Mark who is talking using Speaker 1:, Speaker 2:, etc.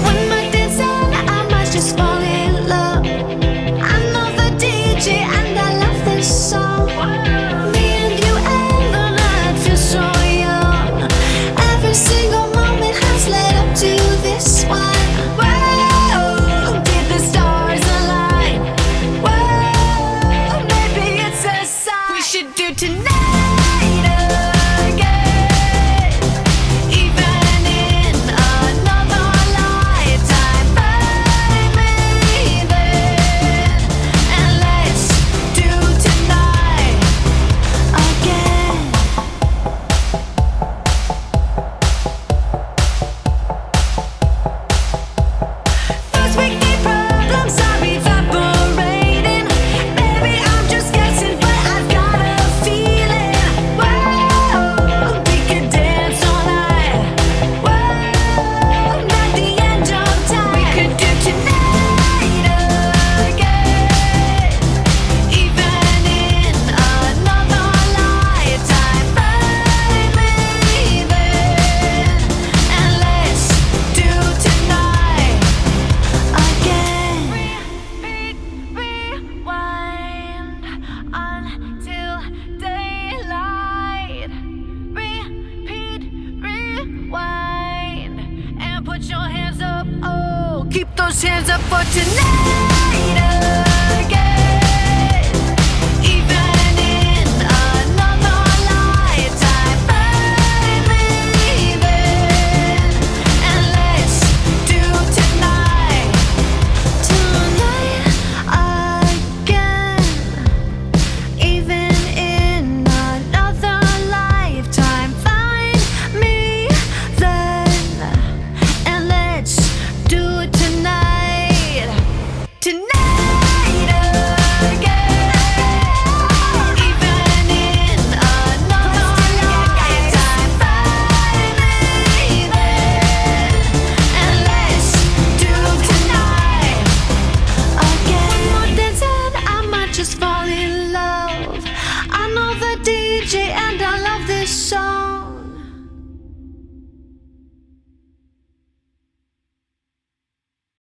Speaker 1: When my day's done, I might just fall in love. I know the DJ and I love this song. Me and you and the night feel so young. Every single moment has led up to this one. Whoa, did the stars align? Whoa, maybe it's a sign. We should do tonight again, even in another lifetime. Find me then, and let's do tonight again. Those wicked problems are evaporating. Maybe I'm just guessing, but I've got a feeling. Whoa, we could dance all night. Whoa, not the end of time. We could do tonight again, even in another lifetime. Find me then, and let's do tonight again. Repeat, rewind until daylight. Repeat, rewind, and put your hands up. Oh, keep those hands up for tonight.